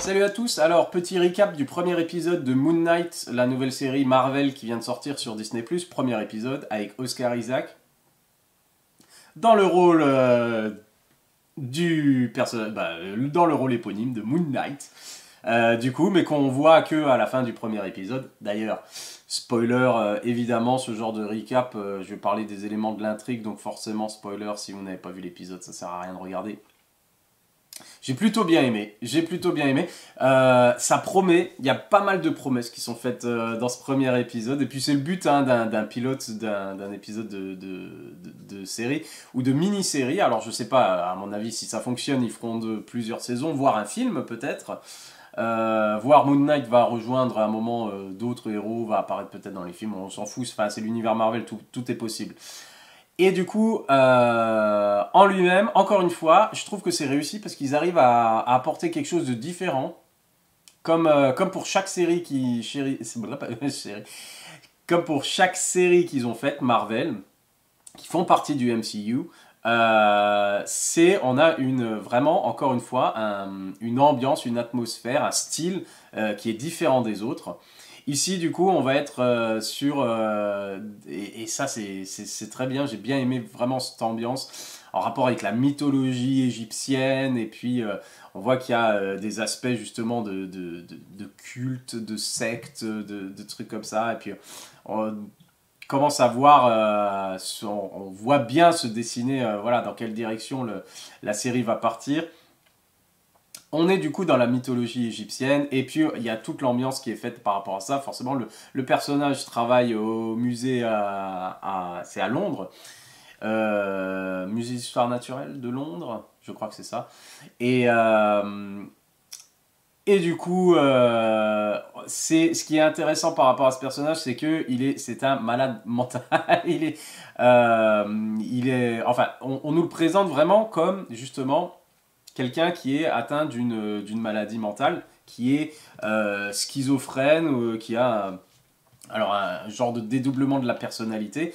Salut à tous, alors petit recap du premier épisode de Moon Knight, la nouvelle série Marvel qui vient de sortir sur Disney+, premier épisode avec Oscar Isaac dans le rôle du personnage, dans le rôle éponyme de Moon Knight. Du coup, mais qu'on voit que à la fin du premier épisode. D'ailleurs, spoiler, évidemment, ce genre de recap, je vais parler des éléments de l'intrigue, donc forcément spoiler, si vous n'avez pas vu l'épisode, ça sert à rien de regarder. J'ai plutôt bien aimé, ça promet, il y a pas mal de promesses qui sont faites dans ce premier épisode, et puis c'est le but d'un pilote, d'un épisode de série, ou de mini-série. Alors je sais pas, à mon avis, si ça fonctionne, ils feront de plusieurs saisons, voire un film peut-être. Voire Moon Knight va rejoindre à un moment d'autres héros, va apparaître peut-être dans les films, on s'en fout, enfin, c'est l'univers Marvel, tout est possible. Et du coup, en lui-même, encore une fois, je trouve que c'est réussi parce qu'ils arrivent à apporter quelque chose de différent. Comme pour chaque série comme pour chaque série qu'ils ont faite, Marvel, qui font partie du MCU, on a vraiment, encore une fois, une ambiance, une atmosphère, un style qui est différent des autres. Ici, du coup, on va être et ça, c'est très bien. J'ai bien aimé vraiment cette ambiance en rapport avec la mythologie égyptienne. Et puis, on voit qu'il y a des aspects justement de culte, de secte, de trucs comme ça. Et puis, on commence à voir, on voit bien se dessiner voilà, dans quelle direction la série va partir. On est du coup dans la mythologie égyptienne, et puis il y a toute l'ambiance qui est faite par rapport à ça. Forcément, le personnage travaille au musée c'est à Londres, musée d'histoire naturelle de Londres, je crois que c'est ça. Et du coup, ce qui est intéressant par rapport à ce personnage, c'est que c'est un malade mental. Enfin, on nous le présente vraiment comme justement quelqu'un qui est atteint d'une maladie mentale, qui est schizophrène, ou qui a un genre de dédoublement de la personnalité.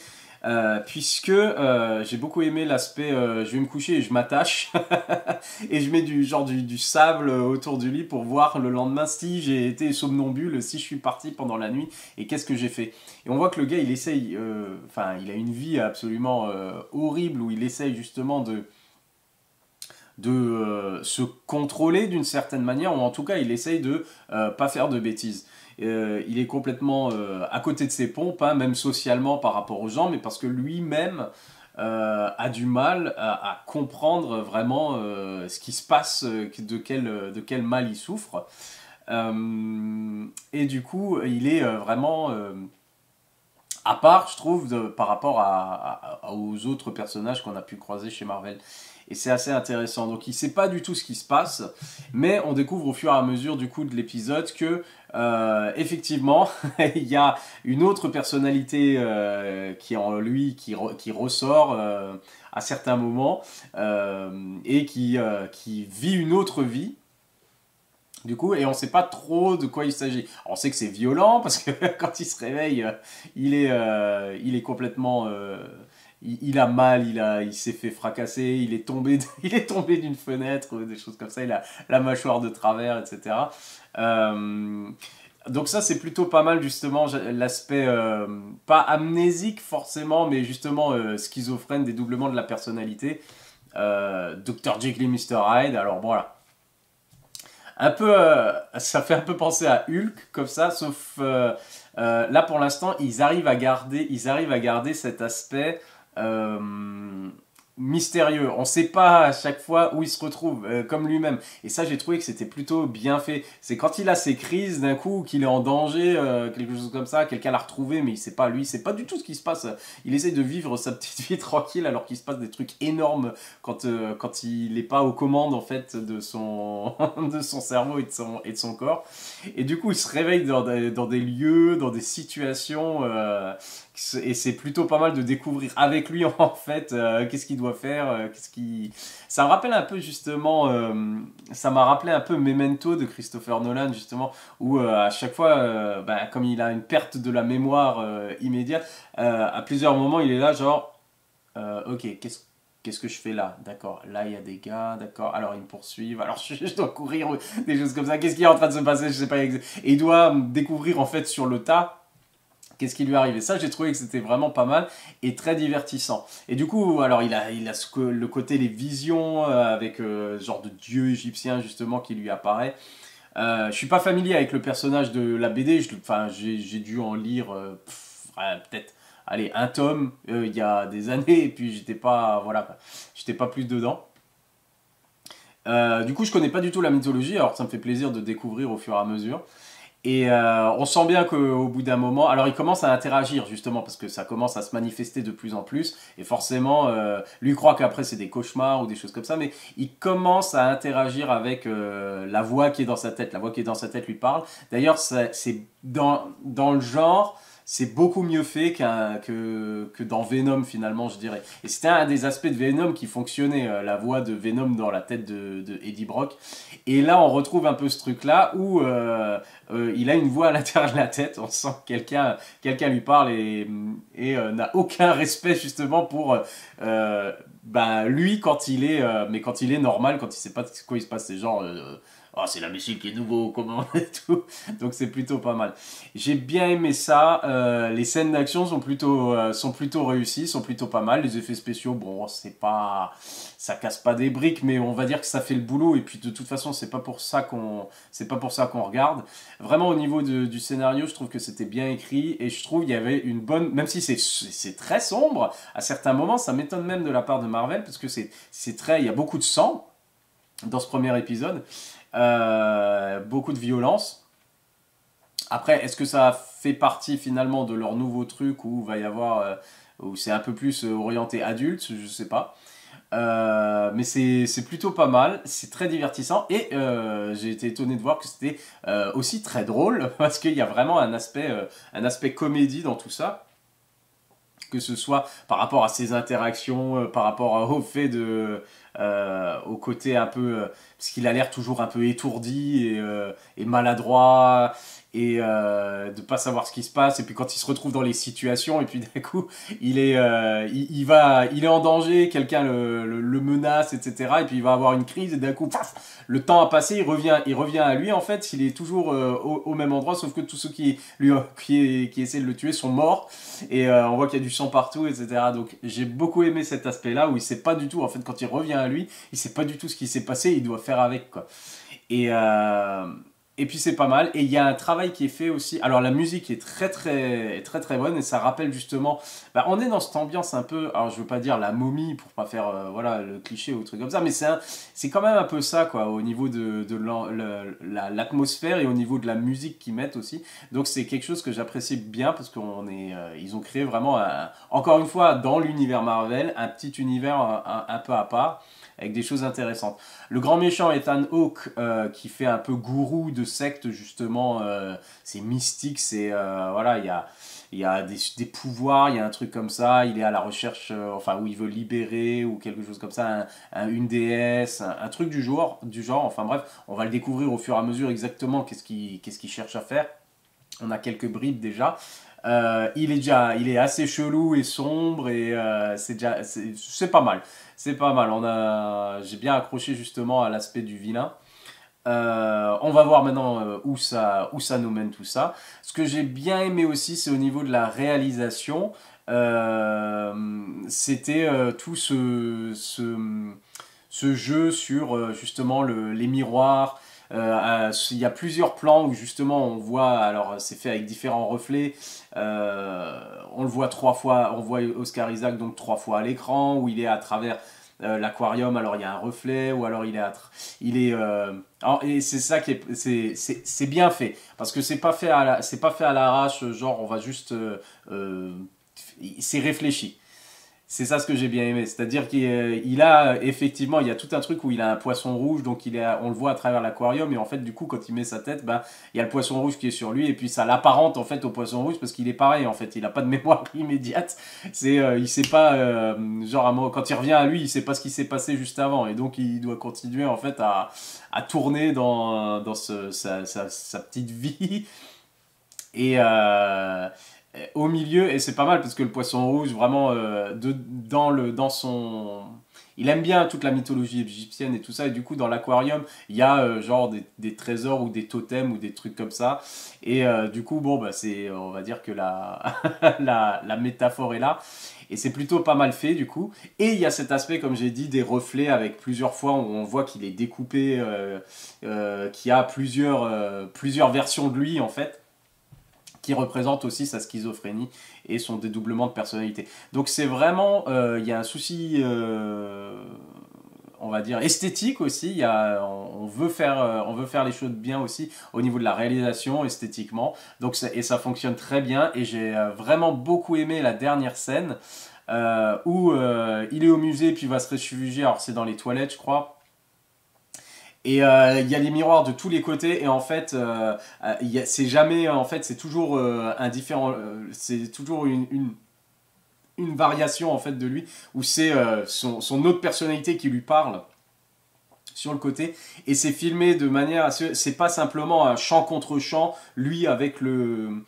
Puisque j'ai beaucoup aimé l'aspect je vais me coucher et je m'attache et je mets du sable autour du lit pour voir le lendemain si j'ai été somnambule, si je suis parti pendant la nuit et qu'est-ce que j'ai fait. Et on voit que le gars il essaye, il a une vie absolument horrible où il essaye justement de se contrôler d'une certaine manière, ou en tout cas il essaye de pas faire de bêtises. Il est complètement à côté de ses pompes, hein, même socialement par rapport aux gens, mais parce que lui-même a du mal à comprendre vraiment ce qui se passe, de quel mal il souffre. Et du coup, il est vraiment à part, je trouve, par rapport aux autres personnages qu'on a pu croiser chez Marvel. Et c'est assez intéressant. Donc il ne sait pas du tout ce qui se passe, mais on découvre au fur et à mesure du coup de l'épisode que effectivement il y a une autre personnalité qui est en lui, qui ressort à certains moments et qui vit une autre vie. Du coup, et on ne sait pas trop de quoi il s'agit. On sait que c'est violent parce que quand il se réveille, il est complètement, il a mal, il s'est fait fracasser, il est tombé d'une fenêtre, des choses comme ça. Il a la mâchoire de travers, etc. Donc ça, c'est plutôt pas mal justement l'aspect pas amnésique forcément, mais justement schizophrène, dédoublement de la personnalité. Dr. Jekyll et Mr. Hyde. Alors voilà. Ça fait un peu penser à Hulk comme ça, sauf là pour l'instant ils arrivent à garder cet aspect mystérieux. On ne sait pas à chaque fois où il se retrouve, comme lui-même. Et ça, j'ai trouvé que c'était plutôt bien fait. C'est quand il a ses crises d'un coup, qu'il est en danger, quelque chose comme ça, quelqu'un l'a retrouvé, mais il sait pas, lui, il sait pas du tout ce qui se passe. Il essaie de vivre sa petite vie tranquille alors qu'il se passe des trucs énormes quand il n'est pas aux commandes, en fait, de son, de son cerveau et de son corps. Et du coup, il se réveille dans des lieux, dans des situations... et c'est plutôt pas mal de découvrir avec lui en fait qu'est-ce qu'il doit faire, ça me rappelle un peu justement ça m'a rappelé un peu Memento de Christopher Nolan justement où à chaque fois comme il a une perte de la mémoire immédiate, à plusieurs moments il est là genre ok, qu'est-ce qu'est-ce que je fais là? D'accord, là il y a des gars, d'accord, alors ils me poursuivent, alors je dois courir, des choses comme ça, qu'est-ce qui est en train de se passer? Je sais pas, et il doit découvrir en fait sur le tas qu'est-ce qui lui arrive. Et ça, j'ai trouvé que c'était vraiment pas mal et très divertissant. Et du coup, alors il a le côté, les visions avec ce genre de dieu égyptien justement qui lui apparaît. Je suis pas familier avec le personnage de la BD, enfin, j'ai dû en lire ouais, peut-être allez, un tome il y a des années et puis j'étais pas, voilà, j'étais pas plus dedans. Du coup, je connais pas du tout la mythologie, alors ça me fait plaisir de découvrir au fur et à mesure. Et on sent bien qu'au bout d'un moment, alors il commence à interagir justement parce que ça commence à se manifester de plus en plus. Et forcément, lui croit qu'après c'est des cauchemars ou des choses comme ça, mais il commence à interagir avec la voix qui est dans sa tête. La voix qui est dans sa tête lui parle. D'ailleurs, c'est dans le genre. C'est beaucoup mieux fait que dans Venom finalement, je dirais. Et c'était un des aspects de Venom qui fonctionnait, la voix de Venom dans la tête de Eddie Brock. Et là, on retrouve un peu ce truc-là où il a une voix à l'intérieur de la tête. On sent que quelqu'un lui parle et n'a aucun respect justement pour ben, lui quand il est, mais quand il est normal, quand il sait pas quoi il se passe, c'est genre oh, c'est l'imbécile qui est nouveau, comment et tout. Donc c'est plutôt pas mal. J'ai bien aimé ça. Les scènes d'action sont plutôt réussies, sont plutôt pas mal. Les effets spéciaux, bon, ça casse pas des briques, mais on va dire que ça fait le boulot. Et puis de toute façon, c'est pas pour ça qu'on regarde. Vraiment au niveau du scénario, je trouve que c'était bien écrit et je trouve il y avait une bonne, même si c'est très sombre à certains moments, ça m'étonne même de la part de Marvel parce que il y a beaucoup de sang dans ce premier épisode. Beaucoup de violence. Après, est-ce que ça fait partie finalement de leur nouveau truc où va y avoir, où c'est un peu plus orienté adulte, je sais pas. Mais c'est plutôt pas mal, c'est très divertissant et j'ai été étonné de voir que c'était aussi très drôle parce qu'il y a vraiment un aspect comédie dans tout ça, que ce soit par rapport à ses interactions, par rapport au fait au côté un peu, parce qu'il a l'air toujours un peu étourdi et maladroit et de pas savoir ce qui se passe et puis quand il se retrouve dans les situations et puis d'un coup il est en danger, quelqu'un le menace, etc., et puis il va avoir une crise et d'un coup paf, le temps a passé, il revient à lui, en fait il est toujours au même endroit sauf que tous ceux qui essaient de le tuer sont morts et on voit qu'il y a du sang partout, etc. Donc j'ai beaucoup aimé cet aspect là où il sait pas du tout, en fait quand il revient à lui il sait pas du tout ce qui s'est passé, il doit faire avec quoi. Et, euh, et puis c'est pas mal. Et il y a un travail qui est fait aussi. Alors la musique est très bonne et ça rappelle justement. Bah, on est dans cette ambiance un peu. Alors je veux pas dire la momie pour pas faire voilà le cliché ou truc comme ça, mais c'est quand même un peu ça quoi au niveau de l'atmosphère et au niveau de la musique qu'ils mettent aussi. Donc c'est quelque chose que j'apprécie bien parce ils ont créé vraiment encore une fois dans l'univers Marvel un petit univers un peu à part avec des choses intéressantes. Le grand méchant Ethan Hawke qui fait un peu gourou de secte justement, c'est mystique, voilà, il y a des pouvoirs, il y a un truc comme ça, il est à la recherche, enfin où il veut libérer ou quelque chose comme ça, une déesse, un truc du genre, enfin bref, on va le découvrir au fur et à mesure exactement qu'est-ce qu'il cherche à faire. On a quelques bribes déjà. Il est assez chelou et sombre et c'est pas mal. C'est pas mal. J'ai bien accroché justement à l'aspect du vilain. On va voir maintenant où ça nous mène tout ça. Ce que j'ai bien aimé aussi, c'est au niveau de la réalisation. C'était tout ce jeu sur justement les miroirs. Il y a plusieurs plans où justement on voit, alors c'est fait avec différents reflets, on le voit trois fois, on voit Oscar Isaac donc trois fois à l'écran, où il est à travers l'aquarium, alors il y a un reflet, ou alors et c'est ça qui est, c'est bien fait, parce que c'est pas fait à l'arrache, genre on va juste, c'est réfléchi. C'est ça ce que j'ai bien aimé, c'est-à-dire qu'il a effectivement, il y a tout un truc où il a un poisson rouge, donc on le voit à travers l'aquarium, et en fait du coup quand il met sa tête, bah, il y a le poisson rouge qui est sur lui, et puis ça l'apparente en fait au poisson rouge parce qu'il est pareil en fait, il n'a pas de mémoire immédiate, il sait pas, genre quand il revient à lui, il sait pas ce qui s'est passé juste avant, et donc il doit continuer en fait à tourner dans sa petite vie, et au milieu, et c'est pas mal parce que le poisson rouge, vraiment, dans son. il aime bien toute la mythologie égyptienne et tout ça, et du coup dans l'aquarium il y a genre des trésors ou des totems ou des trucs comme ça, et du coup bon bah c'est, on va dire que la, la métaphore est là, et c'est plutôt pas mal fait du coup, et il y a cet aspect comme j'ai dit des reflets avec plusieurs fois où on voit qu'il est découpé, qu'il y a plusieurs versions de lui en fait, qui représente aussi sa schizophrénie et son dédoublement de personnalité. Donc c'est vraiment, il y a un souci, on va dire, esthétique aussi, on veut faire les choses bien aussi au niveau de la réalisation, esthétiquement, donc et ça fonctionne très bien, et j'ai vraiment beaucoup aimé la dernière scène, où il est au musée, puis il va se réfugier, alors c'est dans les toilettes je crois, et il y a les miroirs de tous les côtés, et en fait c'est jamais, en fait c'est toujours indifférent, c'est toujours une variation en fait de lui, où c'est son autre personnalité qui lui parle sur le côté, et c'est filmé de manière à ce, c'est pas simplement un champ contre champ, lui avec le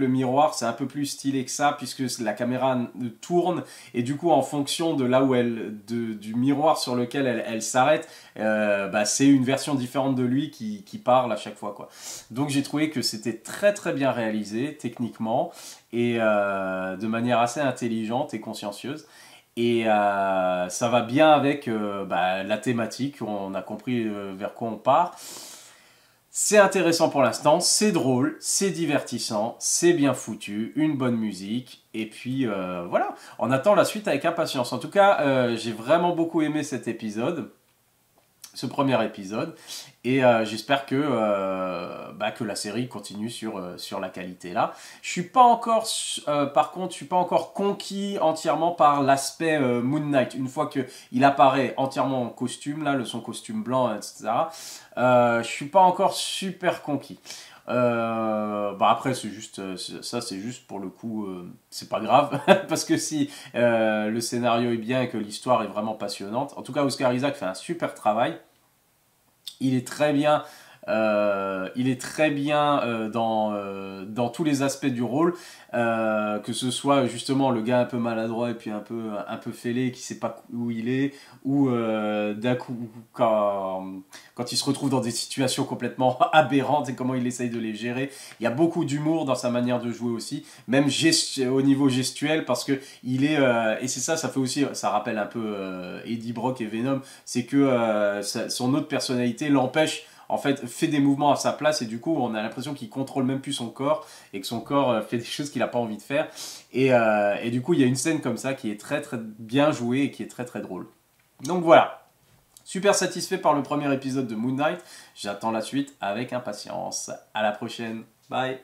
miroir, c'est un peu plus stylé que ça, puisque la caméra tourne, et du coup en fonction de là où du miroir sur lequel elle s'arrête, bah, c'est une version différente de lui qui parle à chaque fois, quoi. Donc j'ai trouvé que c'était très très bien réalisé techniquement, et de manière assez intelligente et consciencieuse. Et ça va bien avec bah, la thématique, on a compris vers quoi on part. C'est intéressant pour l'instant, c'est drôle, c'est divertissant, c'est bien foutu, une bonne musique, et puis voilà, on attend la suite avec impatience. En tout cas, j'ai vraiment beaucoup aimé cet épisode, ce premier épisode, et j'espère que la série continue sur la qualité là. Je suis pas encore, par contre, je suis pas encore conquis entièrement par l'aspect Moon Knight. Une fois qu'il apparaît entièrement en costume, là, son costume blanc, etc., je suis pas encore super conquis. Bah après c'est juste ça, c'est juste pour le coup, c'est pas grave parce que si le scénario est bien et que l'histoire est vraiment passionnante, en tout cas Oscar Isaac fait un super travail. Il est très bien, dans tous les aspects du rôle, que ce soit justement le gars un peu maladroit et puis un peu fêlé qui sait pas où il est, ou d'un coup quand il se retrouve dans des situations complètement aberrantes et comment il essaye de les gérer. Il y a beaucoup d'humour dans sa manière de jouer aussi, même au niveau gestuel, parce que il est, et c'est ça fait aussi, ça rappelle un peu Eddie Brock et Venom, c'est que son autre personnalité l'empêche, en fait, fait des mouvements à sa place, et du coup on a l'impression qu'il contrôle même plus son corps, et que son corps fait des choses qu'il n'a pas envie de faire, et du coup il y a une scène comme ça qui est très très bien jouée et qui est très très drôle. Donc voilà, super satisfait par le premier épisode de Moon Knight, j'attends la suite avec impatience. À la prochaine, bye.